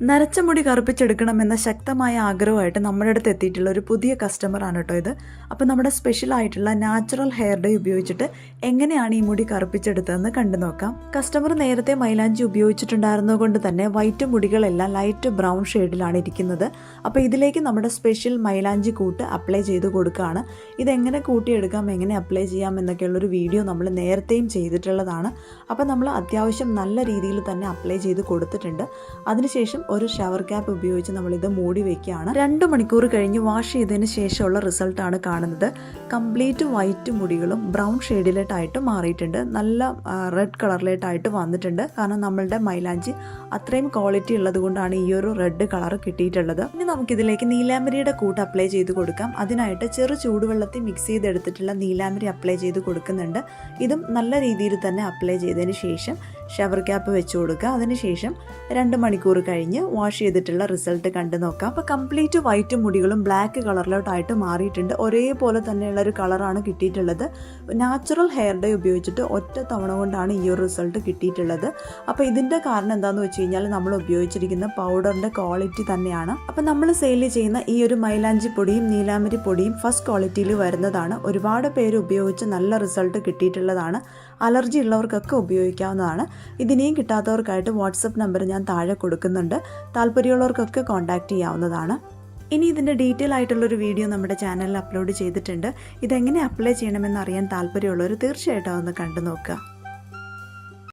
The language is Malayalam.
നരച്ച മുടി കറുപ്പിച്ചെടുക്കണമെന്ന ശക്തമായ ആഗ്രഹമായിട്ട് നമ്മുടെ അടുത്ത് എത്തിയിട്ടുള്ള ഒരു പുതിയ കസ്റ്റമറാണ് കേട്ടോ ഇത്. അപ്പോൾ നമ്മുടെ സ്പെഷ്യൽ ആയിട്ടുള്ള നാച്ചുറൽ ഹെയർ ഡേ ഉപയോഗിച്ചിട്ട് എങ്ങനെയാണ് ഈ മുടി കറുപ്പിച്ചെടുത്തതെന്ന് കണ്ടു നോക്കാം. കസ്റ്റമർ നേരത്തെ മൈലാഞ്ചി ഉപയോഗിച്ചിട്ടുണ്ടായിരുന്നത് കൊണ്ട് തന്നെ വൈറ്റ് മുടികളെല്ലാം ലൈറ്റ് ബ്രൗൺ ഷെയ്ഡിലാണ് ഇരിക്കുന്നത്. അപ്പോൾ ഇതിലേക്ക് നമ്മുടെ സ്പെഷ്യൽ മൈലാഞ്ചി കൂട്ട് അപ്ലൈ ചെയ്ത് കൊടുക്കുകയാണ്. ഇതെങ്ങനെ കൂട്ടിയെടുക്കാം, എങ്ങനെ അപ്ലൈ ചെയ്യാം എന്നൊക്കെയുള്ളൊരു വീഡിയോ നമ്മൾ നേരത്തെയും ചെയ്തിട്ടുള്ളതാണ്. അപ്പോൾ നമ്മൾ അത്യാവശ്യം നല്ല രീതിയിൽ തന്നെ അപ്ലൈ ചെയ്ത് കൊടുത്തിട്ടുണ്ട്. അതിനുശേഷം ഒരു ഷവർ ക്യാപ്പ് ഉപയോഗിച്ച് നമ്മളിത് മൂടി വയ്ക്കുകയാണ്. 2 മണിക്കൂർ കഴിഞ്ഞ് വാഷ് ചെയ്തതിന് ശേഷമുള്ള റിസൾട്ടാണ് കാണുന്നത്. കംപ്ലീറ്റ് വൈറ്റ് മുടികളും ബ്രൗൺ ഷെയ്ഡിലേട്ടായിട്ട് മാറിയിട്ടുണ്ട്. നല്ല റെഡ് കളറിലേട്ടായിട്ട് വന്നിട്ടുണ്ട്. കാരണം നമ്മളുടെ മൈലാഞ്ചി അത്രയും ക്വാളിറ്റി ഉള്ളത് കൊണ്ടാണ് ഈ ഒരു റെഡ് കളർ കിട്ടിയിട്ടുള്ളത്. ഇനി നമുക്കിതിലേക്ക് നീലാംബരിയുടെ കൂട്ട് അപ്ലൈ ചെയ്ത് കൊടുക്കാം. അതിനായിട്ട് ചെറു ചൂടുവെള്ളത്തിൽ മിക്സ് ചെയ്തെടുത്തിട്ടുള്ള നീലാംബരി അപ്ലൈ ചെയ്ത് കൊടുക്കുന്നുണ്ട്. ഇതും നല്ല രീതിയിൽ തന്നെ അപ്ലൈ ചെയ്തതിന് ശേഷം ഷവർ ക്യാപ്പ് വെച്ച് കൊടുക്കുക. അതിനുശേഷം 2 മണിക്കൂർ കഴിഞ്ഞ് വാഷ് ചെയ്തിട്ടുള്ള റിസൾട്ട് കണ്ടു നോക്കാം. അപ്പോൾ കംപ്ലീറ്റ് വൈറ്റ് മുടികളും ബ്ലാക്ക് കളറിലോട്ടായിട്ട് മാറിയിട്ടുണ്ട്. ഒരേപോലെ തന്നെയുള്ള ഒരു കളറാണ് കിട്ടിയിട്ടുള്ളത്. നാച്ചുറൽ ഹെയർ ഡേ ഉപയോഗിച്ചിട്ട് ഒറ്റ തവണ കൊണ്ടാണ് ഈ ഒരു റിസൾട്ട് കിട്ടിയിട്ടുള്ളത്. അപ്പോൾ ഇതിൻ്റെ കാരണം എന്താണെന്ന് വെച്ച് കഴിഞ്ഞാൽ നമ്മൾ ഉപയോഗിച്ചിരിക്കുന്ന പൗഡറിൻ്റെ ക്വാളിറ്റി തന്നെയാണ്. അപ്പോൾ നമ്മൾ സെയിൽ ചെയ്യുന്ന ഈ ഒരു മൈലാഞ്ചി പൊടിയും നീലാംബരി പൊടിയും ഫസ്റ്റ് ക്വാളിറ്റിയിൽ വരുന്നതാണ്. ഒരുപാട് പേര് ഉപയോഗിച്ച് നല്ല റിസൾട്ട് കിട്ടിയിട്ടുള്ളതാണ്. അലർജി ഉള്ളവർക്കൊക്കെ ഉപയോഗിക്കാവുന്നതാണ്. ഇതിനെയും കിട്ടാത്തവർക്കായിട്ട് വാട്സപ്പ് നമ്പർ ഞാൻ താഴെ കൊടുക്കുന്നുണ്ട്. താല്പര്യമുള്ളവർക്കൊക്കെ കോൺടാക്റ്റ് ചെയ്യാവുന്നതാണ്. ഇനി ഇതിൻ്റെ ഡീറ്റെയിൽ ആയിട്ടുള്ളൊരു വീഡിയോ നമ്മുടെ ചാനലിൽ അപ്ലോഡ് ചെയ്തിട്ടുണ്ട്. ഇതെങ്ങനെ അപ്ലൈ ചെയ്യണമെന്ന് അറിയാൻ താല്പര്യമുള്ളവർ തീർച്ചയായിട്ടും ഒന്ന് കണ്ടു നോക്കുക.